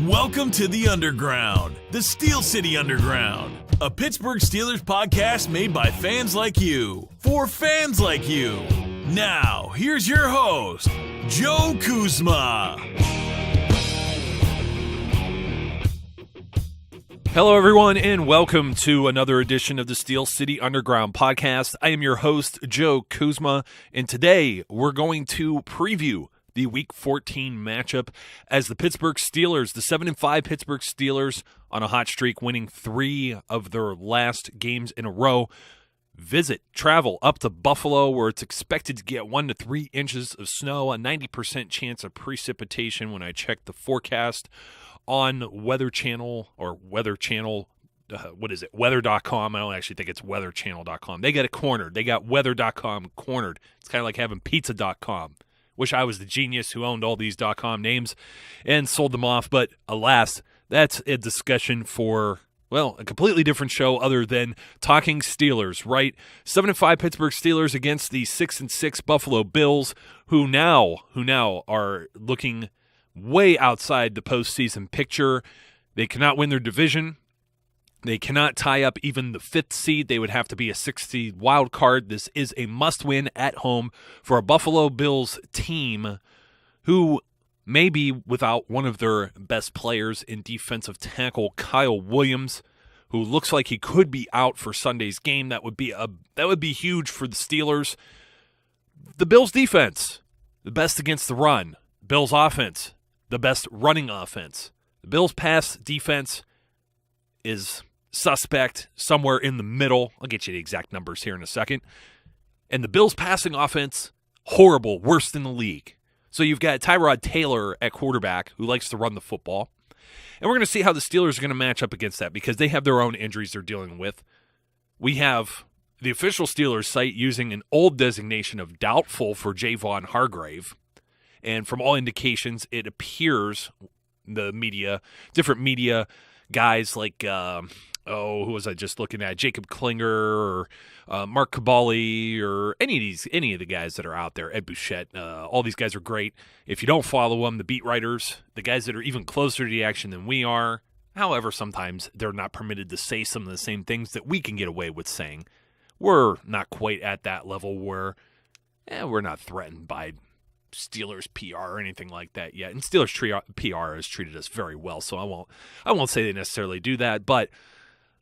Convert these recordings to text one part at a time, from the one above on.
Welcome to the Underground, the Steel City Underground, a Pittsburgh Steelers podcast made by fans like you, for fans like you. Now, here's your host, Joe Kuzma. Hello, everyone, and welcome to another edition of the Steel City Underground podcast. I am your host, Joe Kuzma, and today we're going to preview the Week 14 matchup as the Pittsburgh Steelers, the 7-5 Pittsburgh Steelers, on a hot streak, winning 3 of their last games in a row, travel up to Buffalo, where it's expected to get 1 to 3 inches of snow, a 90% chance of precipitation when I checked the forecast on Weather Channel, weather.com. I don't actually think it's weatherchannel.com. They got it cornered. They got weather.com cornered. It's kind of like having pizza.com. Wish I was the genius who owned all these .com names and sold them off, but alas, that's a discussion for, well, a completely different show other than talking Steelers, right? 7-5 Pittsburgh Steelers against the 6-6 Buffalo Bills, who now are looking way outside the postseason picture. They cannot win their division. They cannot tie up even the 5th seed. They would have to be a 6th seed wild card. This is a must-win at home for a Buffalo Bills team who may be without one of their best players in defensive tackle Kyle Williams, who looks like he could be out for Sunday's game. That would be huge for the Steelers. The Bills' defense, the best against the run. Bills' offense, the best running offense. The Bills' pass defense is suspect, somewhere in the middle. I'll get you the exact numbers here in a second. And the Bills' passing offense, horrible, worst in the league. So you've got Tyrod Taylor at quarterback, who likes to run the football. And we're going to see how the Steelers are going to match up against that, because they have their own injuries they're dealing with. We have the official Steelers site using an old designation of doubtful for Javon Hargrave. And from all indications, it appears different media guys like, who was I just looking at? Jacob Klinger or Mark Cabali or any of the guys that are out there, Ed Bouchette. All these guys are great. If you don't follow them, the beat writers, the guys that are even closer to the action than we are, however, sometimes they're not permitted to say some of the same things that we can get away with saying. We're not quite at that level where we're not threatened by Steelers PR or anything like that yet. And Steelers PR has treated us very well, so I won't say they necessarily do that, but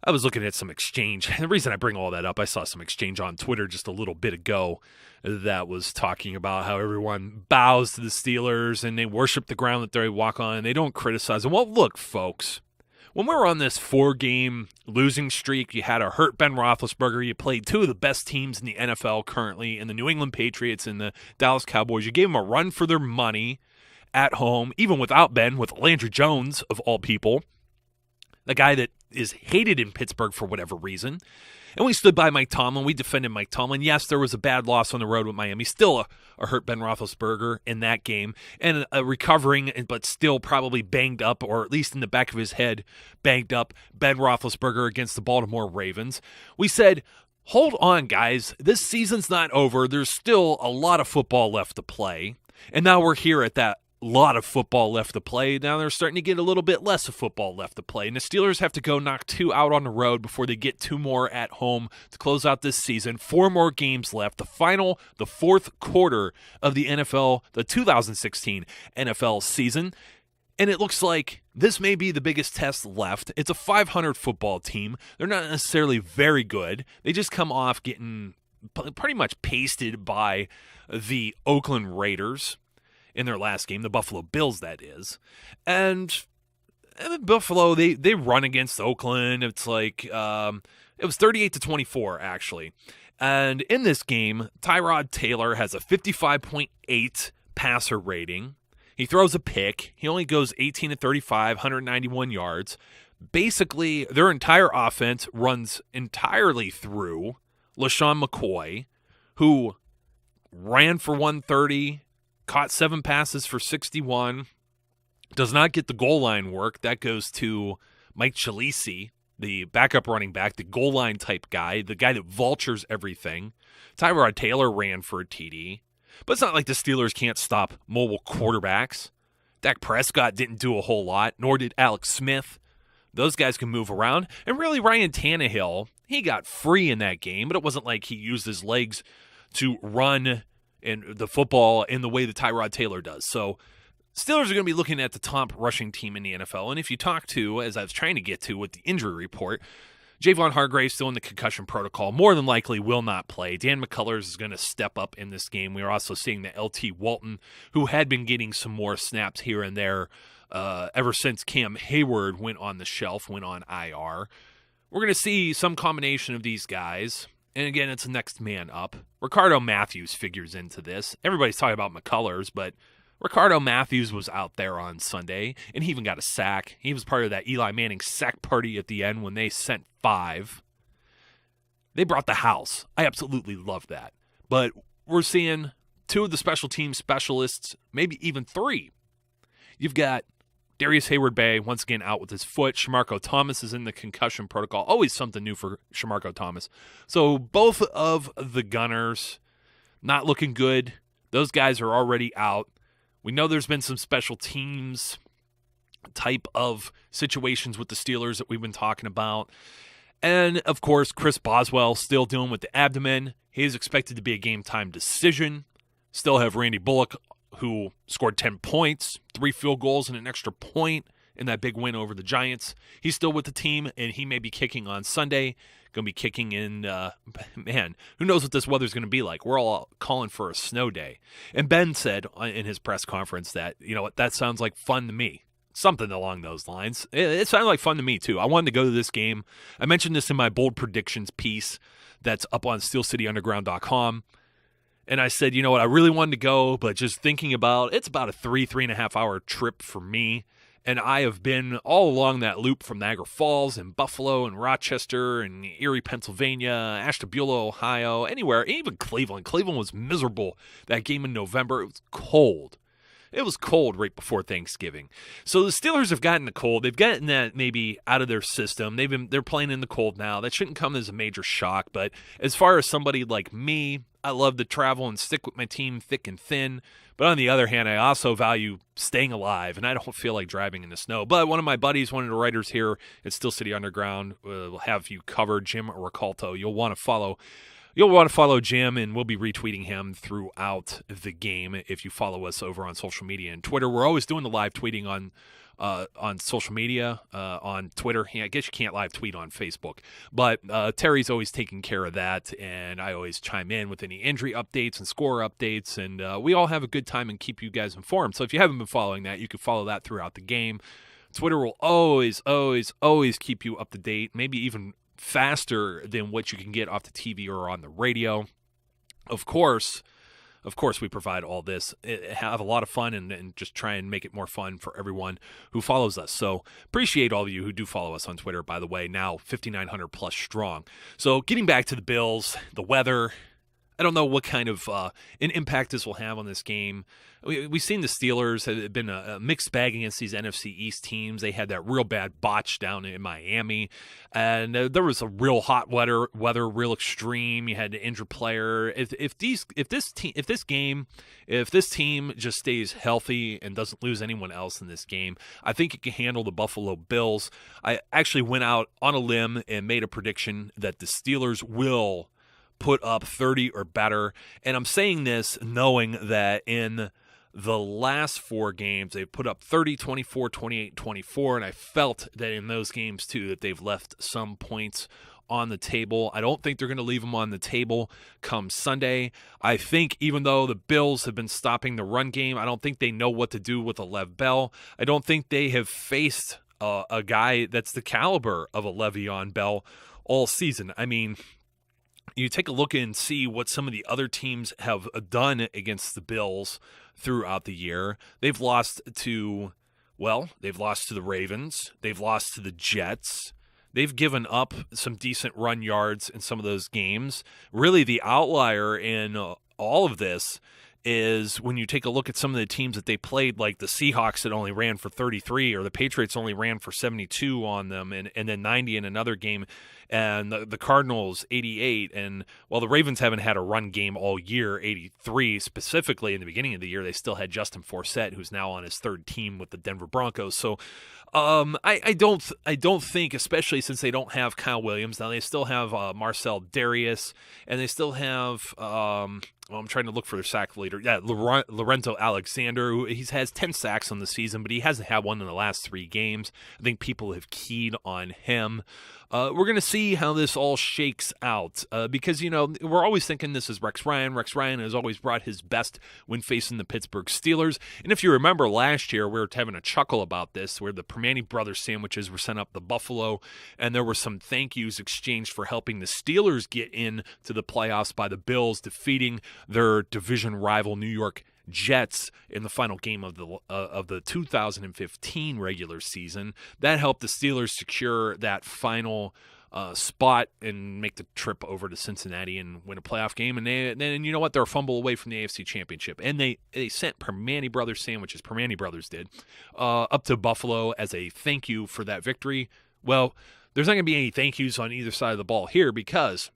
I was looking at some exchange. And the reason I bring all that up, I saw some exchange on Twitter just a little bit ago that was talking about how everyone bows to the Steelers and they worship the ground that they walk on and they don't criticize them. Well, look, folks, when we were on this 4-game losing streak, you had a hurt Ben Roethlisberger. You played 2 of the best teams in the NFL currently, in the New England Patriots and the Dallas Cowboys. You gave them a run for their money at home, even without Ben, with Landry Jones, of all people, the guy that is hated in Pittsburgh for whatever reason. And we stood by Mike Tomlin. We defended Mike Tomlin. Yes, there was a bad loss on the road with Miami. Still a hurt Ben Roethlisberger in that game. And a recovering, but still probably banged up, or at least in the back of his head, banged up Ben Roethlisberger against the Baltimore Ravens. We said, hold on, guys. This season's not over. There's still a lot of football left to play. And now we're here at that lot of football left to play. Now they're starting to get a little bit less of football left to play. And the Steelers have to go knock 2 out on the road before they get 2 more at home to close out this season. 4 more games left. The 4th quarter of the 2016 NFL season. And it looks like this may be the biggest test left. It's a 500 football team. They're not necessarily very good. They just come off getting pretty much pasted by the Oakland Raiders in their last game, the Buffalo Bills, that is. And Buffalo, they run against Oakland. It's like, it was 38-24, actually. And in this game, Tyrod Taylor has a 55.8 passer rating. He throws a pick. He only goes 18-35, 191 yards. Basically, their entire offense runs entirely through LaShawn McCoy, who ran for 130, caught 7 passes for 61, does not get the goal line work. That goes to Mike Chalisi, the backup running back, the goal line type guy, the guy that vultures everything. Tyrod Taylor ran for a TD. But it's not like the Steelers can't stop mobile quarterbacks. Dak Prescott didn't do a whole lot, nor did Alex Smith. Those guys can move around. And really, Ryan Tannehill, he got free in that game, but it wasn't like he used his legs to run in the football in the way that Tyrod Taylor does. So Steelers are going to be looking at the top rushing team in the NFL. And if you talk to, as I was trying to get to with the injury report, Javon Hargrave still in the concussion protocol, more than likely will not play. Dan McCullers is going to step up in this game. We are also seeing that LT Walton, who had been getting some more snaps here and there ever since Cam Hayward went on the shelf, went on IR. We're going to see some combination of these guys. And again, it's next man up. Ricardo Matthews figures into this. Everybody's talking about McCullers, but Ricardo Matthews was out there on Sunday, and he even got a sack. He was part of that Eli Manning sack party at the end when they sent 5. They brought the house. I absolutely love that. But we're seeing 2 of the special team specialists, maybe even 3. You've got Darius Hayward-Bay, once again, out with his foot. Shamarko Thomas is in the concussion protocol. Always something new for Shamarko Thomas. So both of the Gunners not looking good. Those guys are already out. We know there's been some special teams type of situations with the Steelers that we've been talking about. And, of course, Chris Boswell still dealing with the abdomen. He is expected to be a game-time decision. Still have Randy Bullock, who scored 10 points, 3 field goals, and an extra point in that big win over the Giants. He's still with the team, and he may be kicking on Sunday. Going to be kicking in, man, who knows what this weather's going to be like. We're all calling for a snow day. And Ben said in his press conference that, you know what, that sounds like fun to me. Something along those lines. It sounded like fun to me, too. I wanted to go to this game. I mentioned this in my bold predictions piece that's up on steelcityunderground.com. And I said, you know what, I really wanted to go, but just thinking about it's about a 3.5 hour trip for me. And I have been all along that loop from Niagara Falls and Buffalo and Rochester and Erie, Pennsylvania, Ashtabula, Ohio, anywhere, even Cleveland. Cleveland was miserable that game in November. It was cold. It was cold right before Thanksgiving. So the Steelers have gotten the cold. They've gotten that maybe out of their system. They're playing in the cold now. That shouldn't come as a major shock. But as far as somebody like me, I love to travel and stick with my team thick and thin. But on the other hand, I also value staying alive, and I don't feel like driving in the snow. But one of my buddies, one of the writers here at Steel City Underground, will have you covered, Jim Ricalto. You'll want to follow Jim, and we'll be retweeting him throughout the game if you follow us over on social media and Twitter. We're always doing the live tweeting on social media, on Twitter. I guess you can't live tweet on Facebook. But Terry's always taking care of that, and I always chime in with any injury updates and score updates, and we all have a good time and keep you guys informed. So if you haven't been following that, you can follow that throughout the game. Twitter will always keep you up to date, maybe even faster than what you can get off the TV or on the radio. Of course, we provide all this, have a lot of fun, and just try and make it more fun for everyone who follows us. So appreciate all of you who do follow us on Twitter, by the way, now 5,900 plus strong. So getting back to the Bills, the weather, I don't know what kind of an impact this will have on this game. We've seen the Steelers have been a mixed bag against these NFC East teams. They had that real bad botch down in Miami, and there was a real hot weather, real extreme. You had an injured player. If this team just stays healthy and doesn't lose anyone else in this game, I think it can handle the Buffalo Bills. I actually went out on a limb and made a prediction that the Steelers will put up 30 or better. And I'm saying this knowing that in the last 4 games, they've put up 30, 24, 28, 24. And I felt that in those games, too, that they've left some points on the table. I don't think they're going to leave them on the table come Sunday. I think even though the Bills have been stopping the run game, I don't think they know what to do with a Lev Bell. I don't think they have faced a guy that's the caliber of a Le'Veon Bell all season. I mean, you take a look and see what some of the other teams have done against the Bills throughout the year. They've lost to the Ravens. They've lost to the Jets. They've given up some decent run yards in some of those games. Really, the outlier in all of this is when you take a look at some of the teams that they played, like the Seahawks that only ran for 33, or the Patriots only ran for 72 on them, and then 90 in another game, and the Cardinals 88, and while the Ravens haven't had a run game all year, 83 specifically in the beginning of the year, they still had Justin Forsett, who's now on his third team with the Denver Broncos. So I don't think, especially since they don't have Kyle Williams now, they still have Marcel Darius, and they still have I'm trying to look for their sack leader. Yeah, Lorenzo Alexander, who has 10 sacks on the season, but he hasn't had one in the last 3 games. I think people have keyed on him. We're going to see how this all shakes out because, we're always thinking this is Rex Ryan. Rex Ryan has always brought his best when facing the Pittsburgh Steelers. And if you remember last year, we were having a chuckle about this, where the Permane Brothers sandwiches were sent up to Buffalo, and there were some thank yous exchanged for helping the Steelers get into the playoffs by the Bills, defeating their division rival New York Jets in the final game of the 2015 regular season. That helped the Steelers secure that final spot and make the trip over to Cincinnati and win a playoff game. And then you know what? They're a fumble away from the AFC Championship. And they sent Permane Brothers sandwiches, Permane Brothers did, up to Buffalo as a thank you for that victory. Well, there's not going to be any thank yous on either side of the ball here, because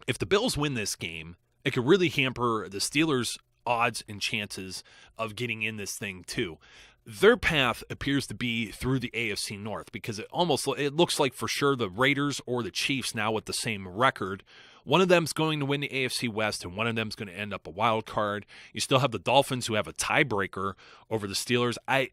if the Bills win this game, it could really hamper the Steelers' odds and chances of getting in this thing too. Their path appears to be through the AFC North, because it looks like for sure the Raiders or the Chiefs now with the same record. One of them's going to win the AFC West, and one of them's going to end up a wild card. You still have the Dolphins, who have a tiebreaker over the Steelers. I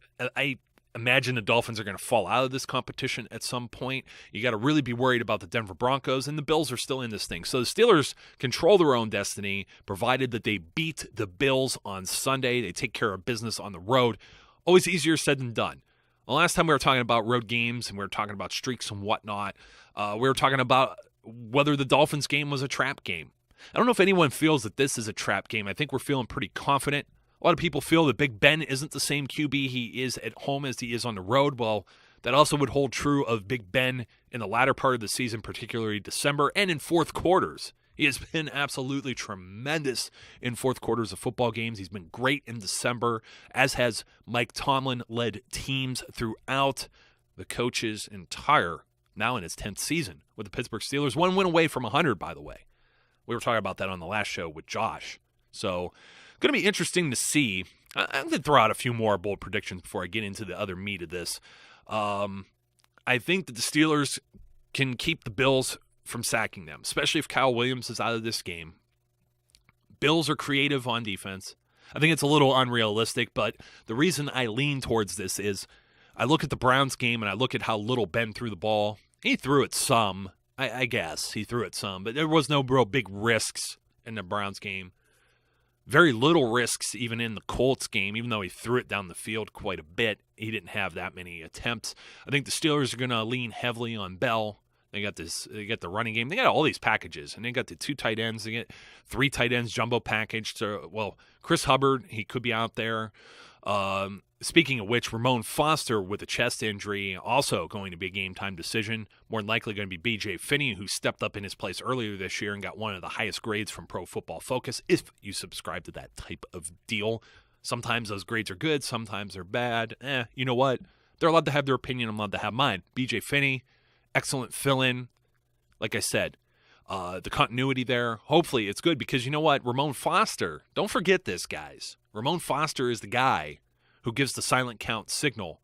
imagine the Dolphins are going to fall out of this competition at some point. You got to really be worried about the Denver Broncos, and the Bills are still in this thing. So the Steelers control their own destiny, provided that they beat the Bills on Sunday. They take care of business on the road. Always easier said than done. The last time we were talking about road games and we were talking about streaks and whatnot, we were talking about whether the Dolphins game was a trap game. I don't know if anyone feels that this is a trap game. I think we're feeling pretty confident. A lot of people feel that Big Ben isn't the same QB he is at home as he is on the road. Well, that also would hold true of Big Ben in the latter part of the season, particularly December and in fourth quarters. He has been absolutely tremendous in fourth quarters of football games. He's been great in December, as has Mike Tomlin-led teams throughout the coach's now in his 10th season with the Pittsburgh Steelers. 1 win away from 100, by the way. We were talking about that on the last show with Josh. So, going to be interesting to see. I'm going to throw out a few more bold predictions before I get into the other meat of this. I think that the Steelers can keep the Bills from sacking them, especially if Kyle Williams is out of this game. Bills are creative on defense. I think it's a little unrealistic, but the reason I lean towards this is I look at the Browns game and I look at how little Ben threw the ball. He threw it some, I guess. He threw it some, but there was no real big risks in the Browns game. Very little risks even in the Colts game, even though he threw it down the field quite a bit. He didn't have that many attempts. I think the Steelers are going to lean heavily on Bell. They got the running game. They got all these packages, and they got the 2 tight ends. They get 3 tight ends jumbo package. So, Chris Hubbard, he could be out there. Speaking of which, Ramon Foster with a chest injury, also going to be a game-time decision. More than likely going to be B.J. Finney, who stepped up in his place earlier this year and got one of the highest grades from Pro Football Focus, if you subscribe to that type of deal. Sometimes those grades are good, sometimes they're bad. You know what? They're allowed to have their opinion. I'm allowed to have mine. B.J. Finney, excellent fill-in. Like I said, the continuity there, hopefully it's good, because you know what? Ramon Foster, don't forget this, guys. Ramon Foster is the guy who gives the silent count signal.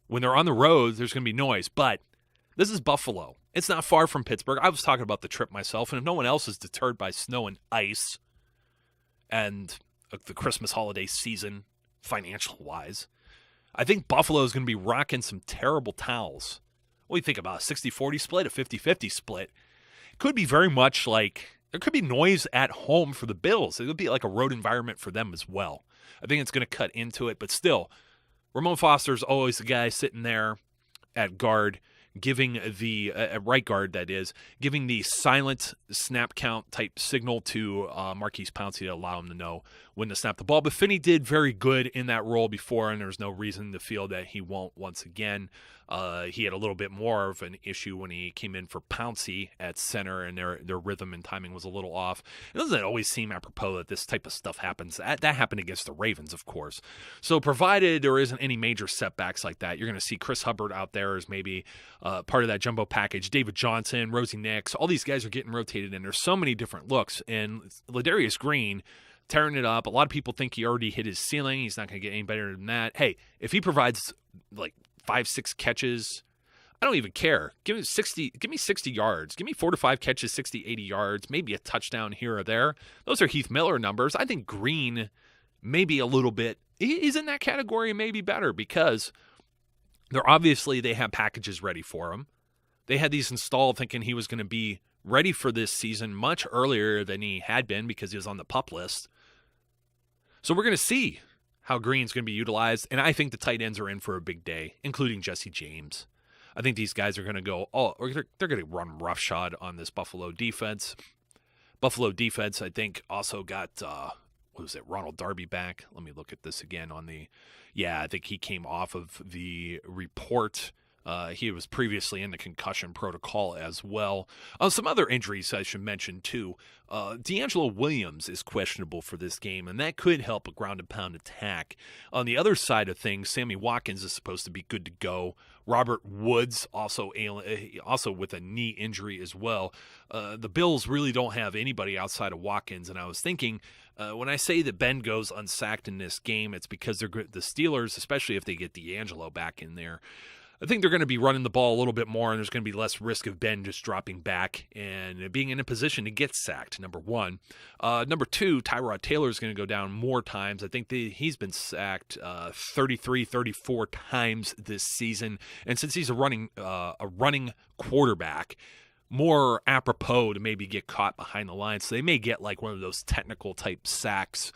When they're on the road, there's going to be noise, but this is Buffalo. It's not far from Pittsburgh. I was talking about the trip myself, and if no one else is deterred by snow and ice and the Christmas holiday season, financial-wise, I think Buffalo is going to be rocking some terrible towels. What do you think about a 60-40 split, a 50-50 split? It could be very much like, there could be noise at home for the Bills. It would be like a road environment for them as well. I think it's going to cut into it, but still, Ramon Foster's always the guy sitting there at guard, giving the right guard, that is, giving the silent snap count type signal to Marquise Pouncey to allow him to know when to snap the ball. But Finney did very good in that role before, and there's no reason to feel that he won't once again. He had a little bit more of an issue when he came in for Pouncey at center, and their rhythm and timing was a little off. It doesn't always seem apropos that this type of stuff happens. That happened against the Ravens, of course. So provided there isn't any major setbacks like that, you're going to see Chris Hubbard out there as maybe part of that jumbo package. David Johnson, Rosie Nix, all these guys are getting rotated, and there's so many different looks. And Ladarius Green tearing it up. A lot of people think he already hit his ceiling. He's not going to get any better than that. Hey, if he provides like 5-6 catches, I don't even care. Give me 60 yards. Give me 4 to 5 catches, 60, 80 yards, maybe a touchdown here or there. Those are Heath Miller numbers. I think Green maybe a little bit. He's in that category, maybe better, because they have packages ready for him. They had these installed thinking he was going to be ready for this season much earlier than he had been because he was on the PUP list. So we're going to see how Green's going to be utilized, and I think the tight ends are in for a big day, including Jesse James. I think these guys are going to go, they're going to run roughshod on this Buffalo defense. Buffalo defense, I think, also got, Ronald Darby back. Let me look at this again I think he came off of the report. He was previously in the concussion protocol as well. Some other injuries I should mention, too. D'Angelo Williams is questionable for this game, and that could help a ground-and-pound attack. On the other side of things, Sammy Watkins is supposed to be good to go. Robert Woods also with a knee injury as well. The Bills really don't have anybody outside of Watkins, and I was thinking, when I say that Ben goes unsacked in this game, it's because the Steelers, especially if they get D'Angelo back in there, I think they're going to be running the ball a little bit more, and there's going to be less risk of Ben just dropping back and being in a position to get sacked, number one. Number two, Tyrod Taylor is going to go down more times. I think he's been sacked 33, 34 times this season. And since he's a running quarterback, more apropos to maybe get caught behind the line. So they may get like one of those technical type sacks,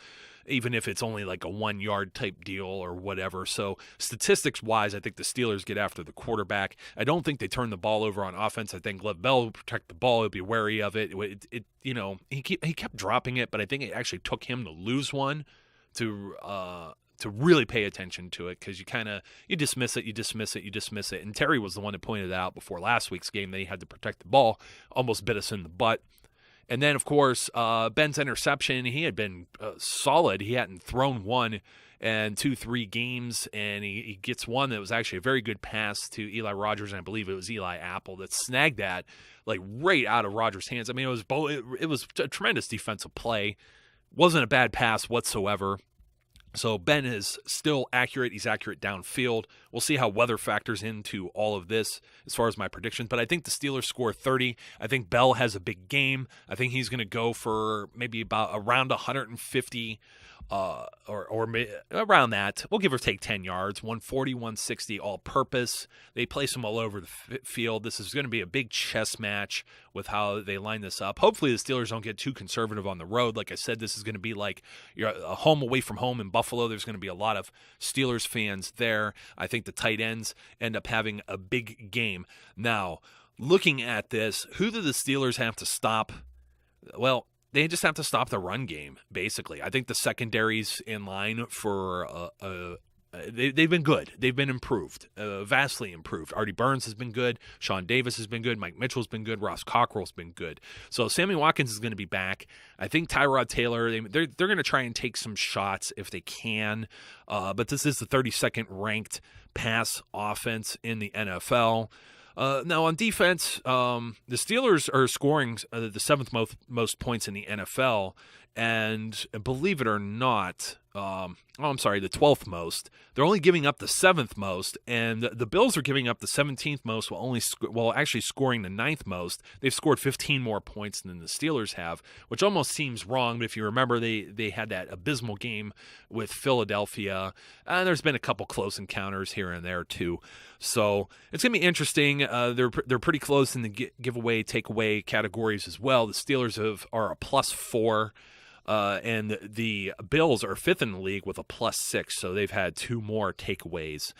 even if it's only like a 1 yard type deal or whatever. So statistics wise, I think the Steelers get after the quarterback. I don't think they turn the ball over on offense. I think Lev Bell will protect the ball. He'll be wary of it. He kept dropping it, but I think it actually took him to lose one to really pay attention to it, because you dismiss it. And Terry was the one that pointed it out before last week's game that he had to protect the ball, almost bit us in the butt. And then, of course, Ben's interception, he had been solid. He hadn't thrown one in 2-3 games, and he gets one that was actually a very good pass to Eli Rogers, and I believe it was Eli Apple that snagged that like right out of Rogers' hands. I mean, it was a tremendous defensive play. Wasn't a bad pass whatsoever. So Ben is still accurate. He's accurate downfield. We'll see how weather factors into all of this as far as my predictions. But I think the Steelers score 30. I think Bell has a big game. I think he's going to go for maybe about around 150 or around that. We'll give or take 10 yards, 140, 160 all purpose. They place him all over the field. This is going to be a big chess match with how they line this up. Hopefully the Steelers don't get too conservative on the road. Like I said, this is going to be like you're a home away from home in Buffalo. There's going to be a lot of Steelers fans there. I think the tight ends end up having a big game. Now, looking at this, who do the Steelers have to stop? Well, they just have to stop the run game, basically. I think the secondary's in line for they've been good. They've been improved, vastly improved. Artie Burns has been good. Sean Davis has been good. Mike Mitchell's been good. Ross Cockrell's been good. So Sammy Watkins is going to be back. I think Tyrod Taylor, they're going to try and take some shots if they can. But this is the 32nd ranked pass offense in the NFL. Now, on defense, the Steelers are scoring the seventh most points in the NFL, and believe it or not, the 12th most. They're only giving up the 7th most, and the Bills are giving up the 17th most while actually scoring the 9th most. They've scored 15 more points than the Steelers have, which almost seems wrong, but if you remember, they had that abysmal game with Philadelphia, and there's been a couple close encounters here and there too. So it's going to be interesting. They're pretty close in the giveaway, takeaway categories as well. The Steelers are a +4. And the Bills are 5th in the league with a +6, so they've had 2 more takeaways.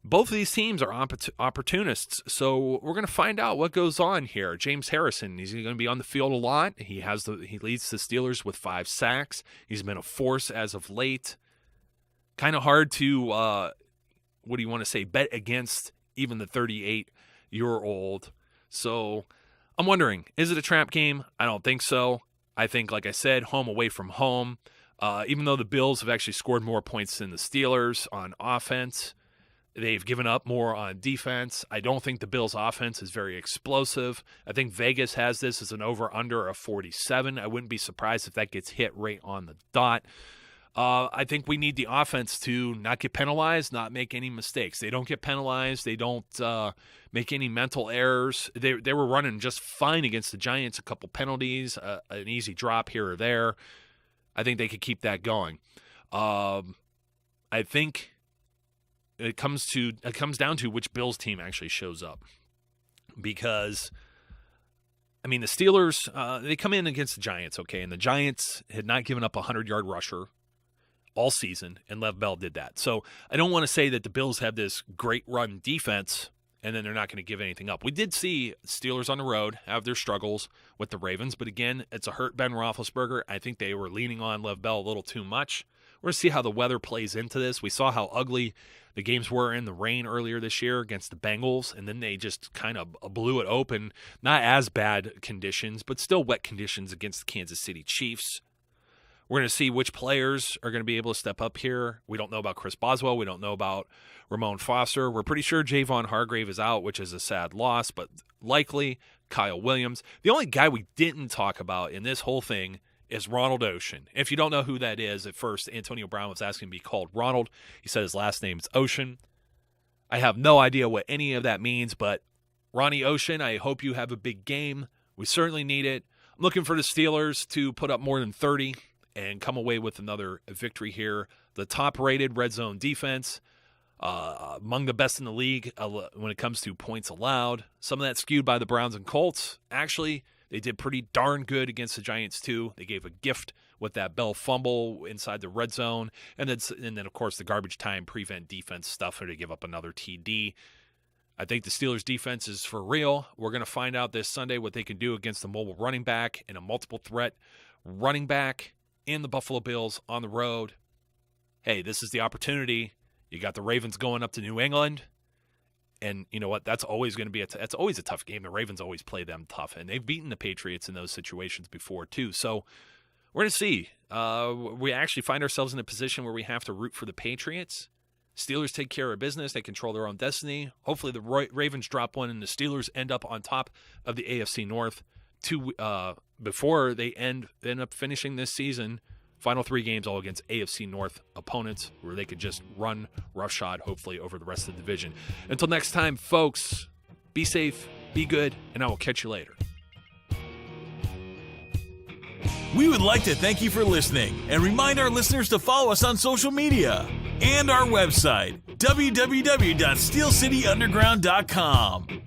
both of these teams are opportunists, so we're going to find out what goes on here. James Harrison, he's going to be on the field a lot. He leads the Steelers with 5 sacks. He's been a force as of late. Kind of hard to, bet against even the 38-year-old. So I'm wondering, is it a trap game? I don't think so. I think, like I said, home away from home. Even though the Bills have actually scored more points than the Steelers on offense, they've given up more on defense. I don't think the Bills' offense is very explosive. I think Vegas has this as an over-under of 47. I wouldn't be surprised if that gets hit right on the dot. I think we need the offense to not get penalized, not make any mistakes. They don't get penalized. They don't make any mental errors. They were running just fine against the Giants, a couple penalties, an easy drop here or there. I think they could keep that going. I think it comes down to which Bills team actually shows up. Because, I mean, the Steelers, they come in against the Giants, okay, and the Giants had not given up a 100-yard rusher all season, and Lev Bell did that. So I don't want to say that the Bills have this great run defense and then they're not going to give anything up. We did see Steelers on the road have their struggles with the Ravens, but again, it's a hurt Ben Roethlisberger. I think they were leaning on Lev Bell a little too much. We're going to see how the weather plays into this. We saw how ugly the games were in the rain earlier this year against the Bengals, and then they just kind of blew it open. Not as bad conditions, but still wet conditions against the Kansas City Chiefs. We're going to see which players are going to be able to step up here. We don't know about Chris Boswell. We don't know about Ramon Foster. We're pretty sure Javon Hargrave is out, which is a sad loss, but likely Kyle Williams. The only guy we didn't talk about in this whole thing is Ronald Ocean. If you don't know who that is, at first Antonio Brown was asking to be called Ronald. He said his last name's Ocean. I have no idea what any of that means, but Ronnie Ocean, I hope you have a big game. We certainly need it. I'm looking for the Steelers to put up more than 30 and come away with another victory here. The top-rated red zone defense, among the best in the league when it comes to points allowed. Some of that skewed by the Browns and Colts. Actually, they did pretty darn good against the Giants, too. They gave a gift with that Bell fumble inside the red zone. And then of course, the garbage time prevent defense stuff to give up another TD. I think the Steelers' defense is for real. We're going to find out this Sunday what they can do against the mobile running back and a multiple-threat running back in the Buffalo Bills on the road. Hey, this is the opportunity. You got the Ravens going up to New England. And you know what? That's always going to be that's always a tough game. The Ravens always play them tough. And they've beaten the Patriots in those situations before, too. So we're going to see. We actually find ourselves in a position where we have to root for the Patriots. Steelers take care of business. They control their own destiny. Hopefully the Ravens drop one and the Steelers end up on top of the AFC North before they end up finishing this season. Final 3 games all against AFC North opponents where they could just run roughshod, hopefully, over the rest of the division. Until next time, folks, be safe, be good, and I will catch you later. We would like to thank you for listening and remind our listeners to follow us on social media and our website, www.steelcityunderground.com.